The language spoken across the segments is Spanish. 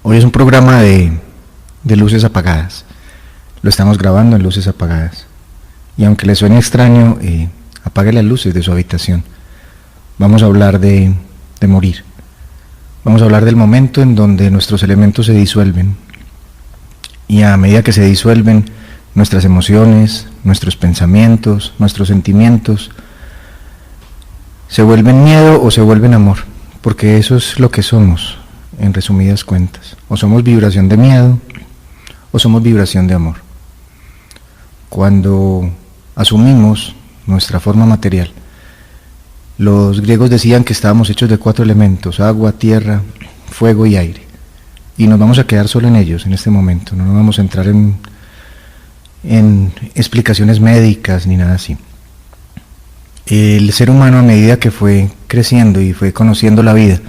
Hoy es un programa de luces apagadas. Lo estamos grabando en luces apagadas. Y aunque le suene extraño, apague las luces de su habitación. Vamos a hablar de morir. Vamos a hablar del momento en donde nuestros elementos se disuelven. Y a medida que se disuelven, nuestras emociones, nuestros pensamientos, nuestros sentimientos, se vuelven miedo o se vuelven amor. Porque eso es lo que somos, en resumidas cuentas. O somos vibración de miedo, o somos vibración de amor. Cuando asumimos nuestra forma material, los griegos decían que estábamos hechos de 4 elementos: agua, tierra, fuego y aire. Y nos vamos a quedar solo en ellos en este momento, no nos vamos a entrar en explicaciones médicas ni nada así. El ser humano, a medida que fue creciendo y fue conociendo la vida,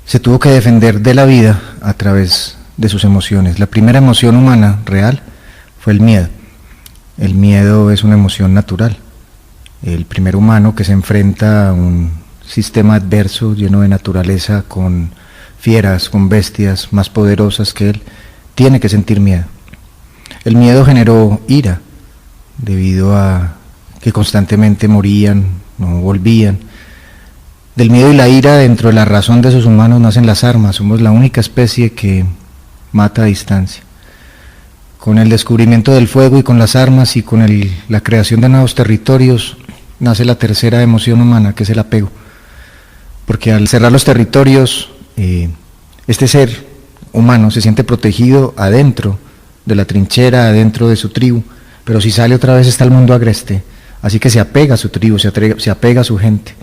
se tuvo que defender de la vida a través de sus emociones. La primera emoción humana real fue el miedo. El miedo es una emoción natural. El primer humano que se enfrenta a un sistema adverso lleno de naturaleza, con fieras, con bestias más poderosas que él, tiene que sentir miedo. El miedo generó ira, debido a que constantemente morían, no volvían. Del miedo y la ira, dentro de la razón de esos humanos, nacen las armas. Somos la única especie que mata a distancia. Con el descubrimiento del fuego y con las armas y con la creación de nuevos territorios, nace la tercera emoción humana, que es el apego. Porque al cerrar los territorios, este ser humano se siente protegido adentro de la trinchera, adentro de su tribu, pero si sale otra vez está el mundo agreste, así que se apega a su tribu, se apega a su gente.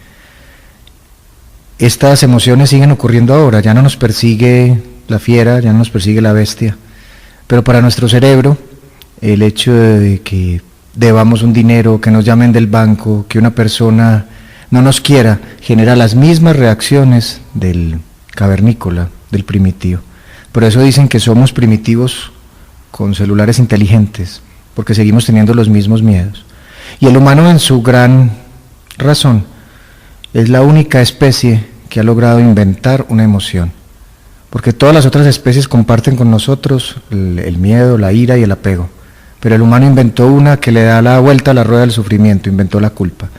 Estas emociones siguen ocurriendo ahora, ya no nos persigue la fiera, ya no nos persigue la bestia, pero para nuestro cerebro, el hecho de que debamos un dinero, que nos llamen del banco, que una persona no nos quiera, genera las mismas reacciones del cavernícola, del primitivo. Por eso dicen que somos primitivos con celulares inteligentes, porque seguimos teniendo los mismos miedos. Y el humano, en su gran razón, es la única especie que ha logrado inventar una emoción, porque todas las otras especies comparten con nosotros el miedo, la ira y el apego, pero el humano inventó una que le da la vuelta a la rueda del sufrimiento, inventó la culpa.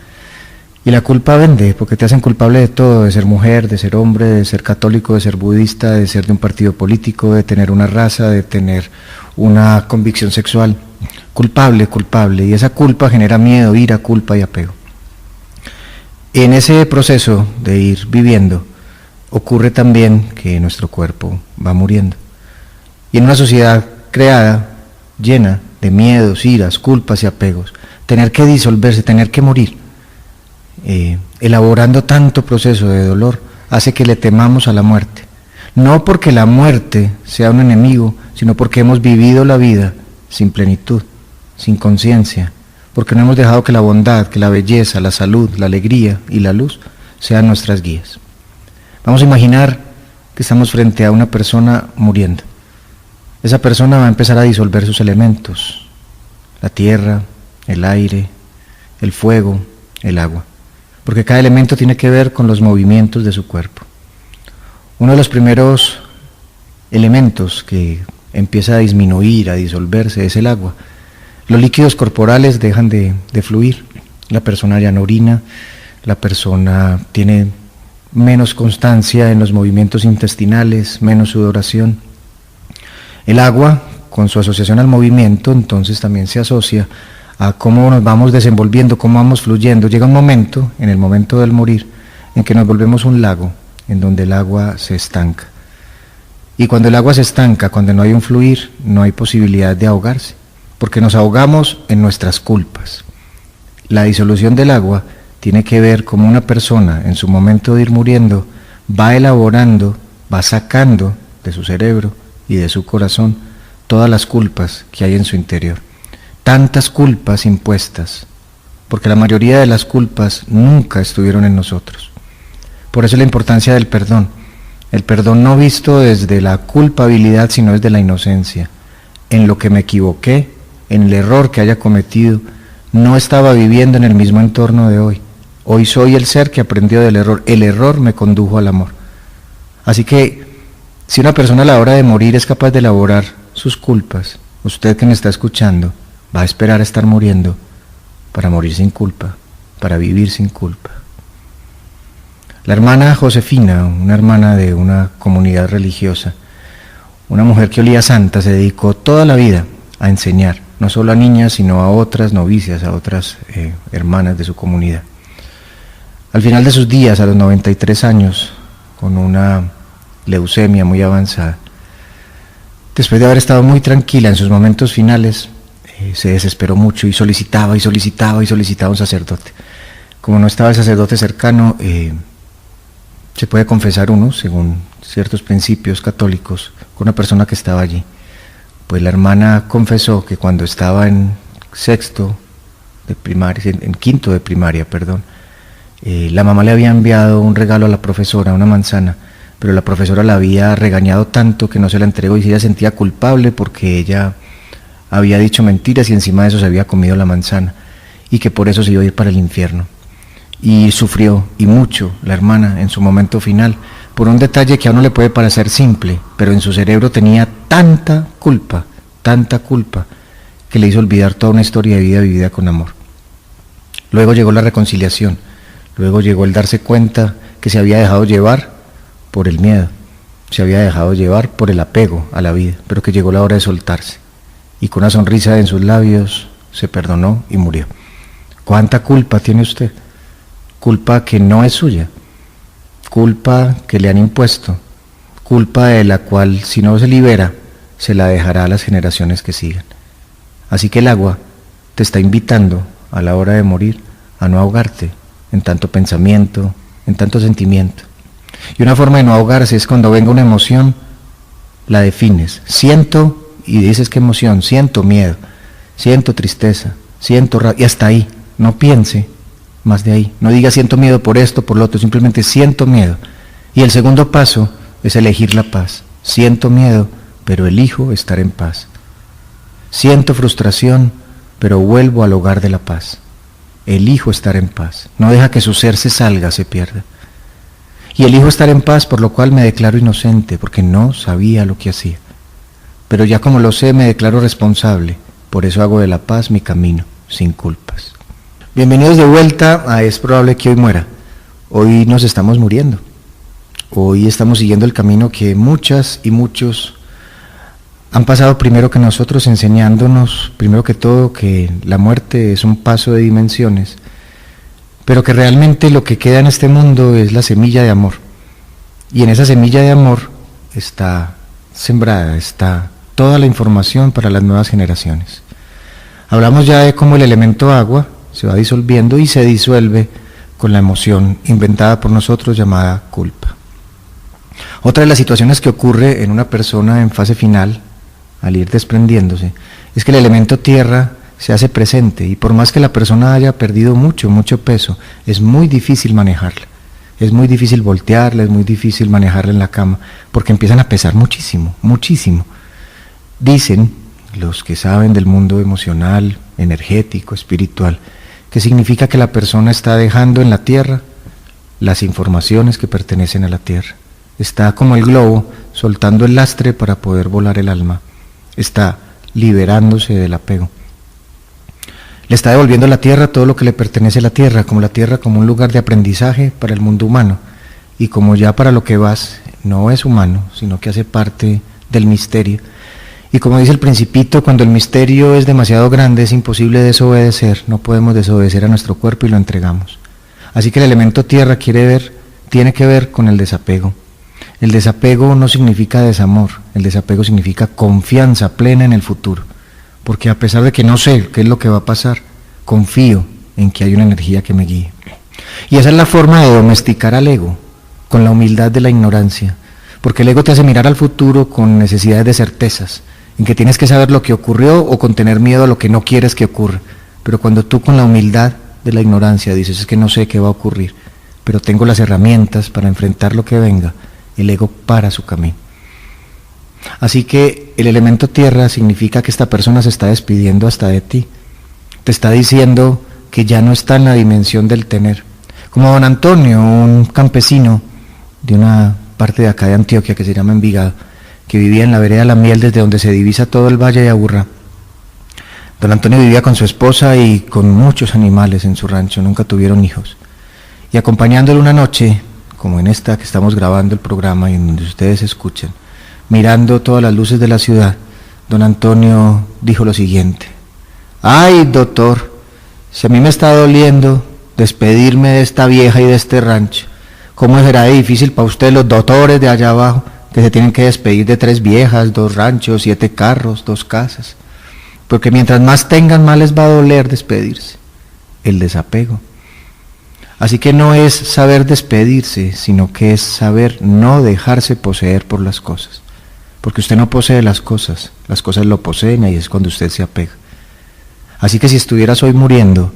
Y la culpa vende, porque te hacen culpable de todo: de ser mujer, de ser hombre, de ser católico, de ser budista, de ser de un partido político, de tener una raza, de tener una convicción sexual. Culpable, culpable, y esa culpa genera miedo, ira, culpa y apego. En ese proceso de ir viviendo, ocurre también que nuestro cuerpo va muriendo. Y en una sociedad creada, llena de miedos, iras, culpas y apegos, tener que disolverse, tener que morir, elaborando tanto proceso de dolor, hace que le temamos a la muerte. No porque la muerte sea un enemigo, sino porque hemos vivido la vida sin plenitud, sin conciencia, porque no hemos dejado que la bondad, que la belleza, la salud, la alegría y la luz sean nuestras guías. Vamos a imaginar que estamos frente a una persona muriendo. Esa persona va a empezar a disolver sus elementos: la tierra, el aire, el fuego, el agua, porque cada elemento tiene que ver con los movimientos de su cuerpo. Uno de los primeros elementos que empieza a disminuir, a disolverse, es el agua. Los líquidos corporales dejan de fluir, la persona ya no orina, la persona tiene menos constancia en los movimientos intestinales, menos sudoración. El agua, con su asociación al movimiento, entonces también se asocia a cómo nos vamos desenvolviendo, cómo vamos fluyendo. Llega un momento, en el momento del morir, en que nos volvemos un lago, en donde el agua se estanca. Y cuando el agua se estanca, cuando no hay un fluir, no hay posibilidad de ahogarse, porque nos ahogamos en nuestras culpas. La disolución del agua tiene que ver cómo una persona, en su momento de ir muriendo, va elaborando, va sacando de su cerebro y de su corazón todas las culpas que hay en su interior. Tantas culpas impuestas, porque la mayoría de las culpas nunca estuvieron en nosotros. Por eso la importancia del perdón. El perdón no visto desde la culpabilidad, sino desde la inocencia. En lo que me equivoqué, en el error que haya cometido, no estaba viviendo en el mismo entorno de hoy. Hoy soy el ser que aprendió del error. El error me condujo al amor. Así que Si una persona a la hora de morir es capaz de elaborar sus culpas, usted que me está escuchando va a esperar a estar muriendo para morir sin culpa, para vivir sin culpa. La hermana Josefina, una hermana de una comunidad religiosa, una mujer que olía santa, se dedicó toda la vida a enseñar, no solo a niñas, sino a otras novicias, a otras hermanas de su comunidad. Al final de sus días, a los 93 años, con una leucemia muy avanzada, después de haber estado muy tranquila en sus momentos finales, se desesperó mucho y solicitaba a un sacerdote. Como no estaba el sacerdote cercano, se puede confesar uno, según ciertos principios católicos, con una persona que estaba allí. Pues la hermana confesó que cuando estaba en quinto de primaria, la mamá le había enviado un regalo a la profesora, una manzana, pero la profesora la había regañado tanto que no se la entregó y ella sentía culpable porque ella había dicho mentiras y encima de eso se había comido la manzana y que por eso se iba a ir para el infierno. Y sufrió, y mucho, la hermana en su momento final, por un detalle que a uno le puede parecer simple, pero en su cerebro tenía tanta culpa, que le hizo olvidar toda una historia de vida vivida con amor. Luego llegó la reconciliación, luego llegó el darse cuenta que se había dejado llevar por el miedo, se había dejado llevar por el apego a la vida, pero que llegó la hora de soltarse. Y con una sonrisa en sus labios se perdonó y murió. ¿Cuánta culpa tiene usted? Culpa que no es suya, culpa que le han impuesto, culpa de la cual si no se libera, se la dejará a las generaciones que sigan. Así que el agua te está invitando a la hora de morir a no ahogarte en tanto pensamiento, en tanto sentimiento. Y una forma de no ahogarse es cuando venga una emoción, la defines. Siento, y dices qué emoción, siento miedo, siento tristeza, siento rabia, y hasta ahí, no piense más de ahí, no diga siento miedo por esto, por lo otro, simplemente siento miedo. Y el segundo paso es elegir la paz. Siento miedo, pero elijo estar en paz. Siento frustración, pero vuelvo al hogar de la paz. Elijo estar en paz, no deja que su ser se salga, se pierda. Y elijo estar en paz, por lo cual me declaro inocente, porque no sabía lo que hacía. Pero ya como lo sé, me declaro responsable, por eso hago de la paz mi camino, sin culpas. Bienvenidos de vuelta a Es probable que hoy muera. Hoy nos estamos muriendo. Hoy estamos siguiendo el camino que muchas y muchos han pasado primero que nosotros, enseñándonos, primero que todo, que la muerte es un paso de dimensiones, pero que realmente lo que queda en este mundo es la semilla de amor. Y en esa semilla de amor está sembrada, está toda la información para las nuevas generaciones. Hablamos ya de cómo el elemento agua se va disolviendo y se disuelve con la emoción inventada por nosotros llamada culpa. Otra de las situaciones que ocurre en una persona en fase final, al ir desprendiéndose, es que el elemento tierra se hace presente y por más que la persona haya perdido mucho peso, es muy difícil manejarla. Es muy difícil voltearla, es muy difícil manejarla en la cama, porque empiezan a pesar muchísimo. Dicen los que saben del mundo emocional, energético, espiritual, que significa que la persona está dejando en la tierra las informaciones que pertenecen a la tierra. Está como el globo soltando el lastre para poder volar el alma. Está liberándose del apego. Le está devolviendo a la tierra todo lo que le pertenece a la tierra como un lugar de aprendizaje para el mundo humano. Y como ya para lo que vas no es humano, sino que hace parte del misterio. Y como dice el Principito, cuando el misterio es demasiado grande es imposible desobedecer, no podemos desobedecer a nuestro cuerpo y lo entregamos. Así que el elemento tierra tiene que ver con el desapego. El desapego no significa desamor, el desapego significa confianza plena en el futuro. Porque a pesar de que no sé qué es lo que va a pasar, confío en que hay una energía que me guíe. Y esa es la forma de domesticar al ego, con la humildad de la ignorancia. Porque el ego te hace mirar al futuro con necesidades de certezas, en que tienes que saber lo que ocurrió o con tener miedo a lo que no quieres que ocurra. Pero cuando tú con la humildad de la ignorancia dices, es que no sé qué va a ocurrir, pero tengo las herramientas para enfrentar lo que venga, el ego para su camino. Así que el elemento tierra significa que esta persona se está despidiendo hasta de ti. Te está diciendo que ya no está en la dimensión del tener. Como don Antonio, un campesino de una parte de acá de Antioquia que se llama Envigado, que vivía en la vereda La Miel, desde donde se divisa todo el Valle de Aburrá. Don Antonio vivía con su esposa y con muchos animales en su rancho, nunca tuvieron hijos. Y acompañándole una noche, como en esta que estamos grabando el programa y en donde ustedes escuchan, mirando todas las luces de la ciudad, don Antonio dijo lo siguiente: ¡ay, doctor! Si a mí me está doliendo despedirme de esta vieja y de este rancho, ¿cómo será difícil para ustedes los doctores de allá abajo, que se tienen que despedir de 3 viejas, 2 ranchos, 7 carros, 2 casas? Porque mientras más tengan, más les va a doler despedirse. El desapego. Así que no es saber despedirse, sino que es saber no dejarse poseer por las cosas. Porque usted no posee las cosas lo poseen, y es cuando usted se apega. Así que si estuvieras hoy muriendo,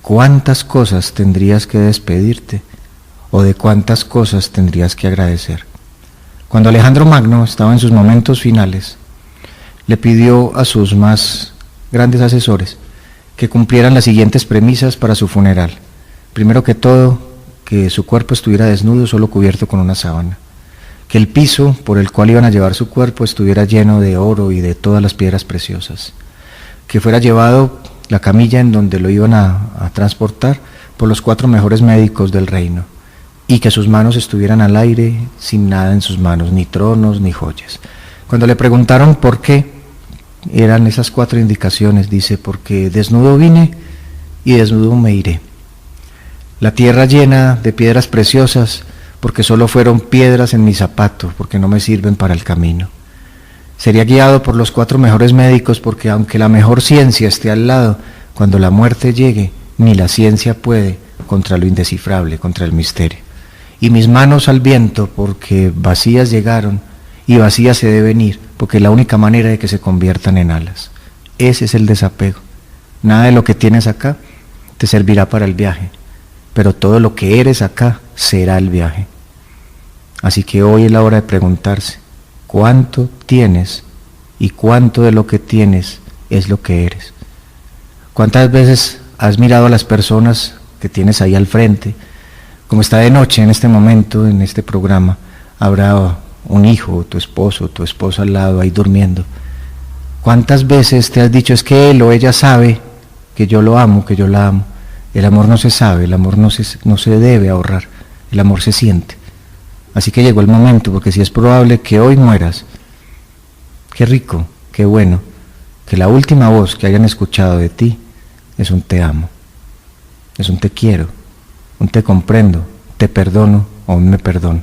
¿cuántas cosas tendrías que despedirte? ¿O de cuántas cosas tendrías que agradecer? Cuando Alejandro Magno estaba en sus momentos finales, le pidió a sus más grandes asesores que cumplieran las siguientes premisas para su funeral. Primero que todo, que su cuerpo estuviera desnudo, solo cubierto con una sábana. Que el piso por el cual iban a llevar su cuerpo estuviera lleno de oro y de todas las piedras preciosas. Que fuera llevado la camilla en donde lo iban a transportar por los 4 mejores médicos del reino. Y que sus manos estuvieran al aire, sin nada en sus manos, ni tronos, ni joyas. Cuando le preguntaron por qué eran esas 4 indicaciones, dice: porque desnudo vine y desnudo me iré. La tierra llena de piedras preciosas, porque solo fueron piedras en mi zapato, porque no me sirven para el camino. Sería guiado por los 4 mejores médicos, porque aunque la mejor ciencia esté al lado, cuando la muerte llegue, ni la ciencia puede contra lo indescifrable, contra el misterio. Y mis manos al viento, porque vacías llegaron y vacías se deben ir, porque es la única manera de que se conviertan en alas. Ese es el desapego. Nada de lo que tienes acá te servirá para el viaje, pero todo lo que eres acá será el viaje. Así que hoy es la hora de preguntarse: ¿cuánto tienes y cuánto de lo que tienes es lo que eres? ¿Cuántas veces has mirado a las personas que tienes ahí al frente? Como está de noche en este momento, en este programa, habrá un hijo, tu esposa al lado ahí durmiendo. ¿Cuántas veces te has dicho: es que él o ella sabe que yo lo amo, que yo la amo? El amor no se sabe, el amor no se debe ahorrar, el amor se siente. Así que llegó el momento, porque si es probable que hoy mueras, qué rico, qué bueno, que la última voz que hayan escuchado de ti es un te amo, es un te quiero, un te comprendo, te perdono o un me perdono.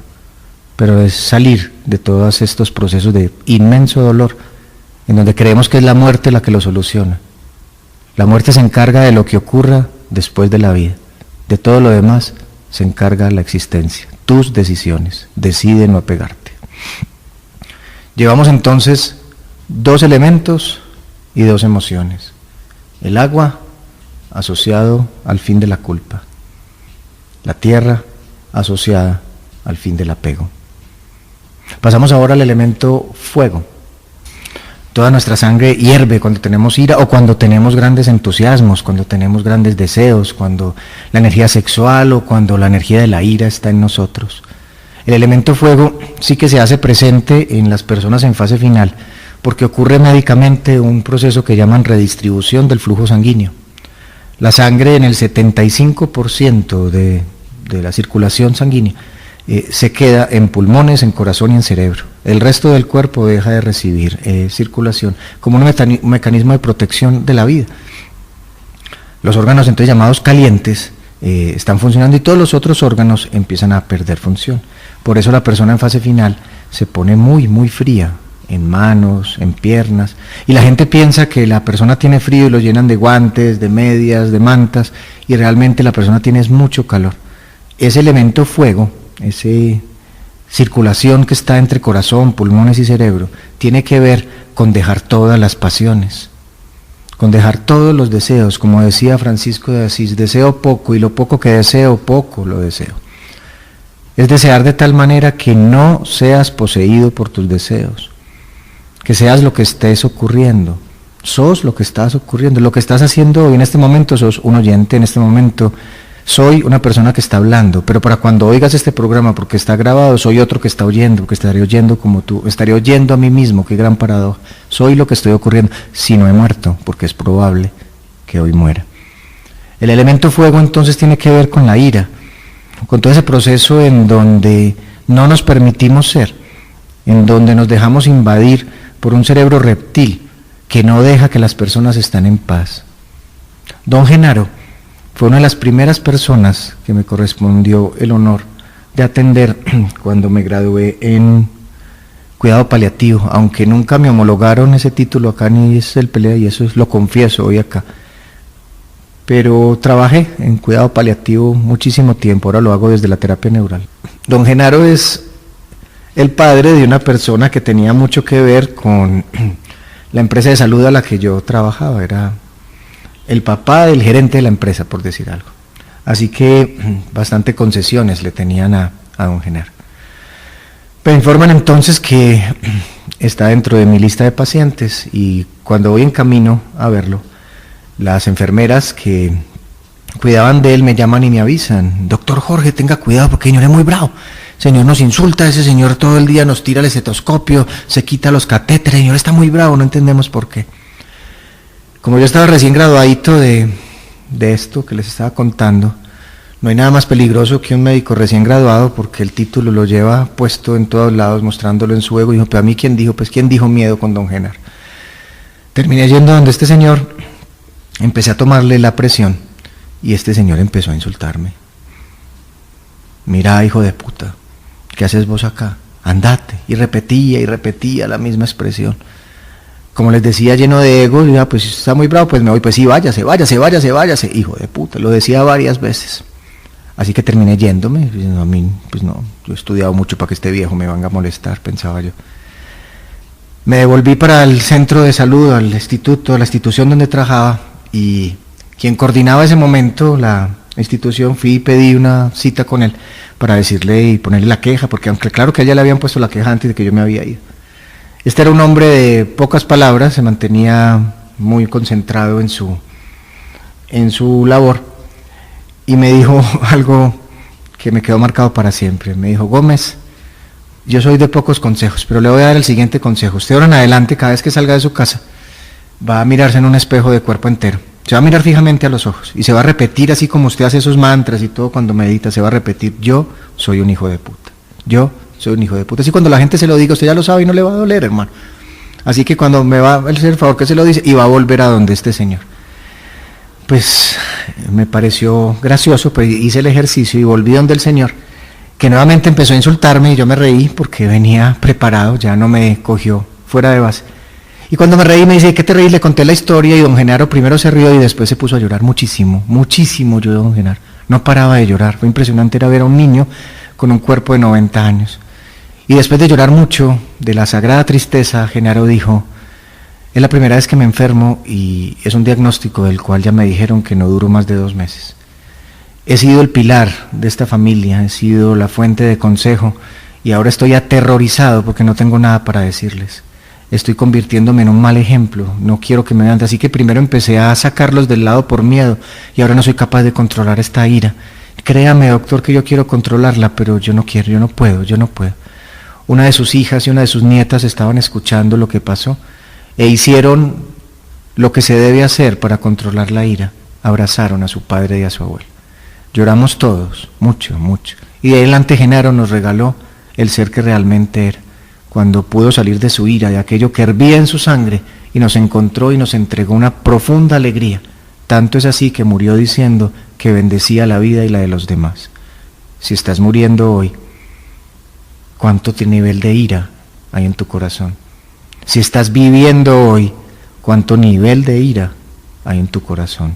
Pero es salir de todos estos procesos de inmenso dolor, en donde creemos que es la muerte la que lo soluciona. La muerte se encarga de lo que ocurra después de la vida. De todo lo demás se encarga la existencia. Tus decisiones. Decide no apegarte. Llevamos entonces 2 elementos y 2 emociones. El agua, asociado al fin de la culpa. La tierra, asociada al fin del apego. Pasamos ahora al elemento fuego. Toda nuestra sangre hierve cuando tenemos ira o cuando tenemos grandes entusiasmos, cuando tenemos grandes deseos, cuando la energía sexual o cuando la energía de la ira está en nosotros. El elemento fuego sí que se hace presente en las personas en fase final, porque ocurre médicamente un proceso que llaman redistribución del flujo sanguíneo. La sangre en el 75% de la circulación sanguínea se queda en pulmones, en corazón y en cerebro. El resto del cuerpo deja de recibir circulación como un mecanismo de protección de la vida. Los órganos entonces llamados calientes están funcionando y todos los otros órganos empiezan a perder función. Por eso la persona en fase final se pone muy, muy fría, en manos, en piernas, y la gente piensa que la persona tiene frío y lo llenan de guantes, de medias, de mantas, y realmente la persona tiene mucho calor. Ese elemento fuego, esa circulación que está entre corazón, pulmones y cerebro, tiene que ver con dejar todas las pasiones, con dejar todos los deseos. Como decía Francisco de Asís: deseo poco y lo poco que deseo, poco lo deseo. Es desear de tal manera que no seas poseído por tus deseos, que seas lo que estés ocurriendo, sos lo que estás ocurriendo, lo que estás haciendo hoy en este momento. Sos un oyente, en este momento Soy una persona que está hablando, pero para cuando oigas este programa, porque está grabado, soy otro que está oyendo, que estaré oyendo como tú, estaré oyendo a mí mismo, qué gran paradoja. Soy lo que estoy ocurriendo, si no he muerto, porque es probable que hoy muera. El elemento fuego entonces tiene que ver con la ira, con todo ese proceso en donde no nos permitimos ser, en donde nos dejamos invadir por un cerebro reptil que no deja que las personas estén en paz. Don Genaro fue una de las primeras personas que me correspondió el honor de atender cuando me gradué en cuidado paliativo, aunque nunca me homologaron ese título acá ni es el pelea, y eso lo confieso hoy acá. Pero trabajé en cuidado paliativo muchísimo tiempo, ahora lo hago desde la terapia neural. Don Genaro es el padre de una persona que tenía mucho que ver con la empresa de salud a la que yo trabajaba, era el papá del gerente de la empresa, por decir algo. Así que bastante concesiones le tenían a don Genaro. Me informan entonces que está dentro de mi lista de pacientes y cuando voy en camino a verlo, las enfermeras que cuidaban de él me llaman y me avisan: doctor Jorge, tenga cuidado porque el señor es muy bravo, el señor nos insulta, ese señor todo el día nos tira el estetoscopio, se quita los catéteres, el señor está muy bravo, no entendemos por qué. Como yo estaba recién graduadito de esto que les estaba contando, no hay nada más peligroso que un médico recién graduado, porque el título lo lleva puesto en todos lados, mostrándolo en su ego. Y dijo: pero a mí, ¿quién dijo? Pues ¿quién dijo miedo con don Genaro? Terminé yendo donde este señor, empecé a tomarle la presión y este señor empezó a insultarme. Mira, hijo de puta, ¿qué haces vos acá? Andate. Y repetía la misma expresión. Como les decía, lleno de ego, ya, pues está muy bravo, pues me voy. Pues sí, váyase, hijo de puta. Lo decía varias veces. Así que terminé yéndome. A mí, pues no, yo he estudiado mucho para que este viejo me venga a molestar, pensaba yo. Me devolví para el centro de salud, al instituto, a la institución donde trabajaba, y quien coordinaba ese momento, la institución, fui y pedí una cita con él para decirle y ponerle la queja, porque aunque claro que a ella le habían puesto la queja antes de que yo me había ido. Este era un hombre de pocas palabras, se mantenía muy concentrado en su labor, y me dijo algo que me quedó marcado para siempre. Me dijo: Gómez, yo soy de pocos consejos, pero le voy a dar el siguiente consejo. Usted ahora en adelante, cada vez que salga de su casa, va a mirarse en un espejo de cuerpo entero. Se va a mirar fijamente a los ojos y se va a repetir, así como usted hace esos mantras y todo cuando medita, se va a repetir: yo soy un hijo de puta, yo soy un hijo de puta. Así cuando la gente se lo diga, usted ya lo sabe y no le va a doler, hermano. Así que cuando me va a hacer el favor que se lo dice, y va a volver a donde este señor. Pues me pareció gracioso, pues hice el ejercicio y volví donde el señor, que nuevamente empezó a insultarme, y yo me reí porque venía preparado, ya no me cogió fuera de base. Y cuando me reí me dice: ¿qué te reí? Le conté la historia, y don Genaro primero se rió y después se puso a llorar muchísimo, muchísimo lloró don Genaro. No paraba de llorar, fue impresionante, era ver a un niño con un cuerpo de 90 años. Y después de llorar mucho, de la sagrada tristeza, Genaro dijo: es la primera vez que me enfermo y es un diagnóstico del cual ya me dijeron que no duro más de 2 meses. He sido el pilar de esta familia, he sido la fuente de consejo y ahora estoy aterrorizado porque no tengo nada para decirles. Estoy convirtiéndome en un mal ejemplo, no quiero que me vean. Así que primero empecé a sacarlos del lado por miedo y ahora no soy capaz de controlar esta ira. Créame, doctor, que yo quiero controlarla, pero yo no quiero, yo no puedo. Una de sus hijas y una de sus nietas estaban escuchando lo que pasó e hicieron lo que se debe hacer para controlar la ira. Abrazaron a su padre y a su abuelo. Lloramos todos, mucho, mucho. Y de adelante Genaro nos regaló el ser que realmente era, cuando pudo salir de su ira, de aquello que hervía en su sangre, y nos encontró y nos entregó una profunda alegría. Tanto es así que murió diciendo que bendecía la vida y la de los demás. Si estás muriendo hoy, ¿cuánto nivel de ira hay en tu corazón? Si estás viviendo hoy, ¿cuánto nivel de ira hay en tu corazón?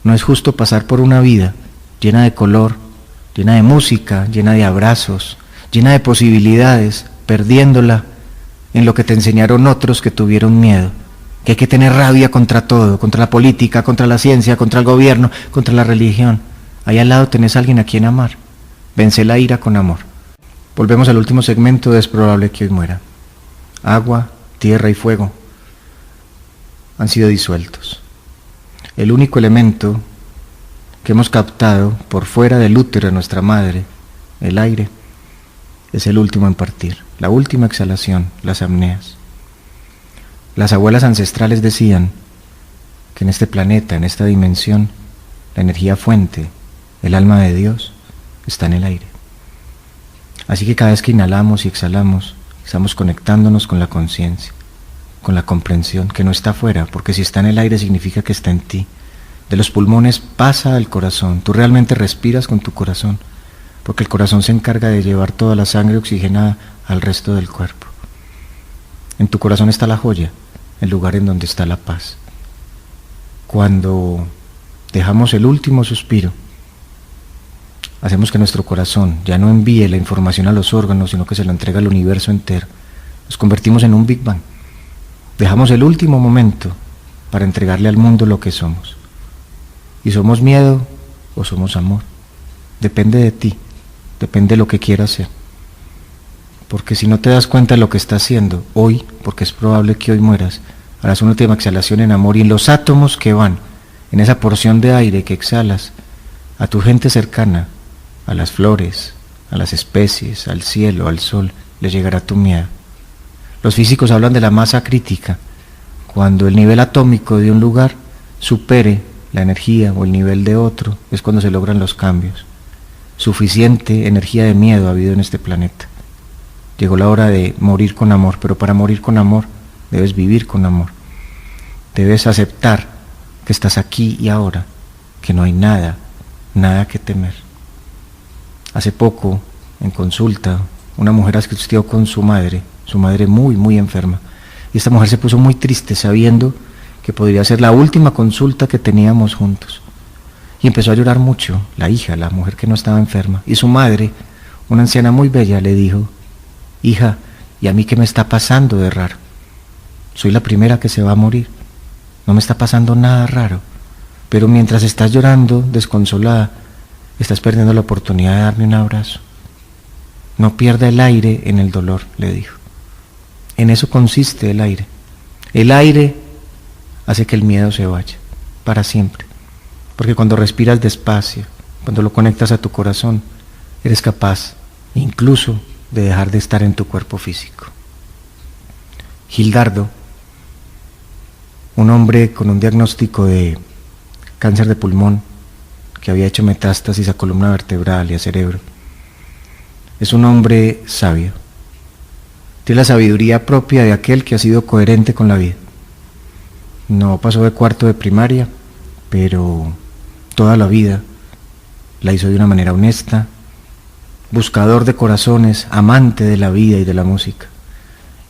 No es justo pasar por una vida llena de color, llena de música, llena de abrazos, llena de posibilidades, perdiéndola en lo que te enseñaron otros que tuvieron miedo, que hay que tener rabia contra todo, contra la política, contra la ciencia, contra el gobierno, contra la religión. Ahí al lado tenés a alguien a quien amar. Vence la ira con amor. Volvemos al último segmento de Es probable que hoy muera. Agua, tierra y fuego han sido disueltos. El único elemento que hemos captado por fuera del útero de nuestra madre, el aire, es el último en partir, la última exhalación, las apneas. Las abuelas ancestrales decían que en este planeta, en esta dimensión, la energía fuente, el alma de Dios, está en el aire. Así que cada vez que inhalamos y exhalamos, estamos conectándonos con la conciencia, con la comprensión, que no está afuera, porque si está en el aire significa que está en ti. De los pulmones pasa al corazón, tú realmente respiras con tu corazón, porque el corazón se encarga de llevar toda la sangre oxigenada al resto del cuerpo. En tu corazón está la joya, el lugar en donde está la paz. Cuando dejamos el último suspiro, hacemos que nuestro corazón ya no envíe la información a los órganos, sino que se la entrega al universo entero. Nos convertimos en un Big Bang. Dejamos el último momento para entregarle al mundo lo que somos. ¿Y somos miedo o somos amor? Depende de ti, depende de lo que quieras hacer. Porque si no te das cuenta de lo que estás haciendo hoy, porque es probable que hoy mueras, harás una última exhalación en amor, y en los átomos que van, en esa porción de aire que exhalas, a tu gente cercana, a las flores, a las especies, al cielo, al sol, le llegará tu miedo. Los físicos hablan de la masa crítica, cuando el nivel atómico de un lugar supere la energía o el nivel de otro, es cuando se logran los cambios. Suficiente energía de miedo ha habido en este planeta. Llegó la hora de morir con amor, pero para morir con amor debes vivir con amor. Debes aceptar que estás aquí y ahora, que no hay nada que temer. Hace poco, en consulta, una mujer asistió con su madre muy enferma, y esta mujer se puso muy triste sabiendo que podría ser la última consulta que teníamos juntos. Y empezó a llorar mucho, la hija, la mujer que no estaba enferma, y su madre, una anciana muy bella, le dijo: hija, ¿y a mí qué me está pasando de raro? Soy la primera que se va a morir, no me está pasando nada raro, pero mientras estás llorando, desconsolada, estás perdiendo la oportunidad de darme un abrazo. No pierda el aire en el dolor, le dijo. En eso consiste el aire. El aire hace que el miedo se vaya, para siempre, porque cuando respiras despacio, cuando lo conectas a tu corazón, eres capaz incluso de dejar de estar en tu cuerpo físico. Gildardo, un hombre con un diagnóstico de cáncer de pulmón que había hecho metástasis a columna vertebral y a cerebro, es un hombre sabio. Tiene la sabiduría propia de aquel que ha sido coherente con la vida. No pasó de cuarto de primaria, pero toda la vida la hizo de una manera honesta, buscador de corazones, amante de la vida y de la música.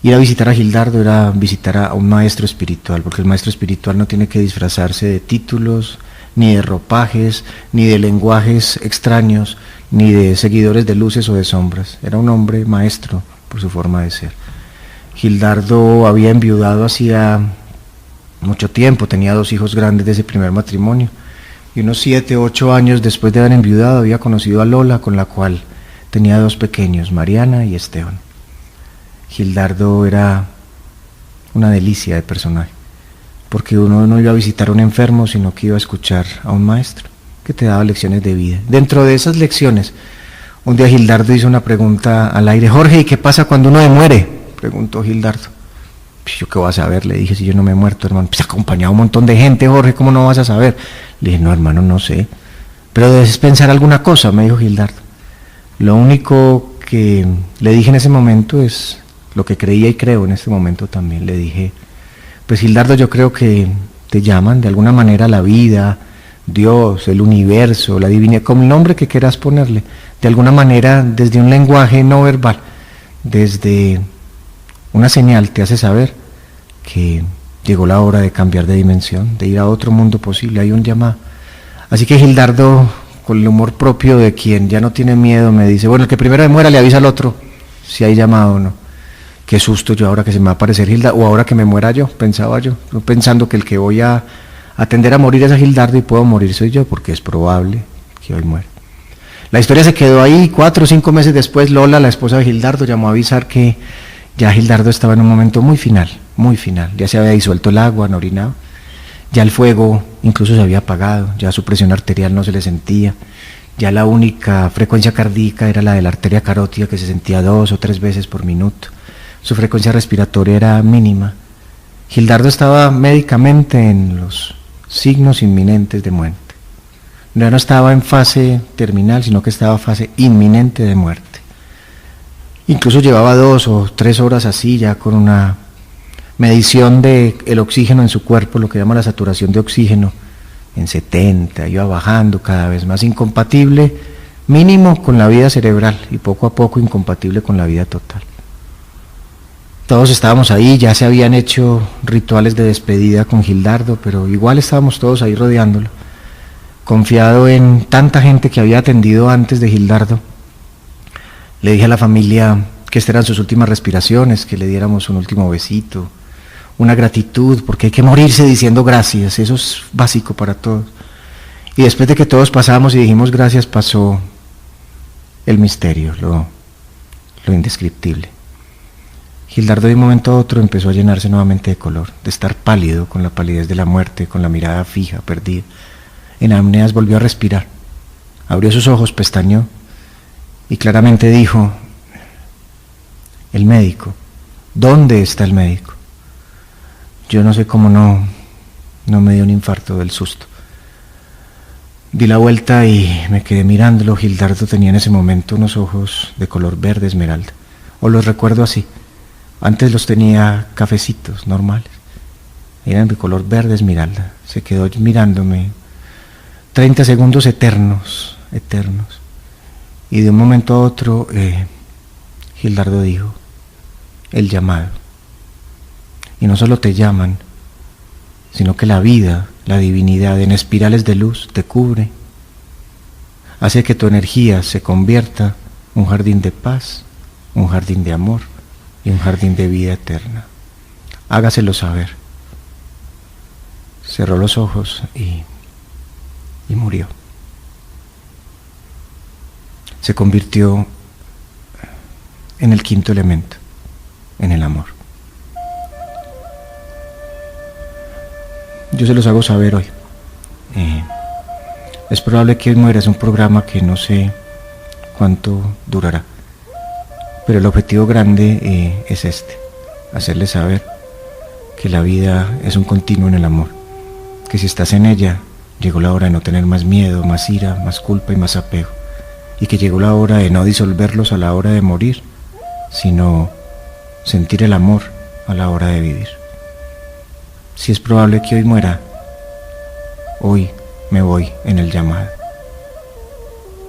Ir a visitar a Gildardo era visitar a un maestro espiritual, porque el maestro espiritual no tiene que disfrazarse de títulos, ni de ropajes, ni de lenguajes extraños, ni de seguidores de luces o de sombras. Era un hombre maestro por su forma de ser. Gildardo había enviudado hacía mucho tiempo, tenía 2 hijos grandes de ese primer matrimonio, y unos 7 u 8 años después de haber enviudado había conocido a Lola, con la cual tenía 2 pequeños, Mariana y Esteban. Gildardo era una delicia de personaje, porque uno no iba a visitar a un enfermo, sino que iba a escuchar a un maestro que te daba lecciones de vida. Dentro de esas lecciones, un día Gildardo hizo una pregunta al aire: Jorge, ¿y qué pasa cuando uno se muere? Preguntó Gildardo. Pues yo qué voy a saber, le dije, si yo no me he muerto, hermano. Pues acompañado un montón de gente, Jorge, ¿cómo no vas a saber? Le dije, no, hermano, no sé, pero debes pensar alguna cosa, me dijo Gildardo. Lo único que le dije en ese momento es lo que creía y creo en este momento también. Le dije, pues Gildardo, yo creo que te llaman de alguna manera la vida, Dios, el universo, la divinidad, como el nombre que quieras ponerle, de alguna manera desde un lenguaje no verbal, desde una señal te hace saber que llegó la hora de cambiar de dimensión, de ir a otro mundo posible, hay un llamado. Así que Gildardo, con el humor propio de quien ya no tiene miedo, me dice, bueno, el que primero me muera le avisa al otro si hay llamado o no. Qué susto yo ahora que se me va a aparecer Gildardo, o ahora que me muera yo, pensaba yo pensando que el que voy a atender a morir es a Gildardo y puedo morir soy yo, porque es probable que hoy muera. La historia se quedó ahí. 4 o 5 meses después, Lola, la esposa de Gildardo, llamó a avisar que ya Gildardo estaba en un momento muy final, ya se había disuelto el agua, no orinaba, Ya el fuego incluso se había apagado, ya su presión arterial no se le sentía, ya la única frecuencia cardíaca era la de la arteria carótida, que se sentía 2 o 3 veces por minuto. Su frecuencia respiratoria era mínima. Gildardo estaba médicamente en los signos inminentes de muerte. Ya no estaba en fase terminal, sino que estaba en fase inminente de muerte. Incluso llevaba 2 o 3 horas así, ya con una medición del oxígeno en su cuerpo, lo que llama la saturación de oxígeno, en 70, iba bajando cada vez más, incompatible mínimo con la vida cerebral y poco a poco incompatible con la vida total. Todos estábamos ahí, ya se habían hecho rituales de despedida con Gildardo, pero igual estábamos todos ahí rodeándolo, confiado en tanta gente que había atendido antes de Gildardo. Le dije a la familia que estas eran sus últimas respiraciones, que le diéramos un último besito, una gratitud, porque hay que morirse diciendo gracias, eso es básico para todos. Y después de que todos pasamos y dijimos gracias, pasó el misterio, lo indescriptible. Gildardo de un momento a otro empezó a llenarse nuevamente de color, de estar pálido, con la palidez de la muerte, con la mirada fija, perdida. En apneas volvió a respirar, abrió sus ojos, pestañeó y claramente dijo: el médico, ¿dónde está el médico? Yo no sé cómo no me dio un infarto del susto. Di la vuelta y me quedé mirándolo. Gildardo tenía en ese momento unos ojos de color verde esmeralda, o los recuerdo así. Antes los tenía cafecitos, normales. Eran de color verde esmeralda. Se quedó mirándome 30 segundos eternos. Y de un momento a otro, Gildardo dijo: el llamado. Y no solo te llaman, sino que la vida, la divinidad, en espirales de luz te cubre, hace que tu energía se convierta en un jardín de paz, un jardín de amor y un jardín de vida eterna. Hágaselo saber. Cerró los ojos y murió. Se convirtió en el quinto elemento, en el amor. Yo se los hago saber hoy. Es probable que hoy muera, es un programa que no sé cuánto durará, pero el objetivo grande es este: hacerles saber que la vida es un continuo en el amor, que si estás en ella, llegó la hora de no tener más miedo, más ira, más culpa y más apego, y que llegó la hora de no disolverlos a la hora de morir, sino sentir el amor a la hora de vivir. Si es probable que hoy muera, hoy me voy en el llamado.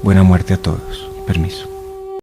Buena muerte a todos. Permiso.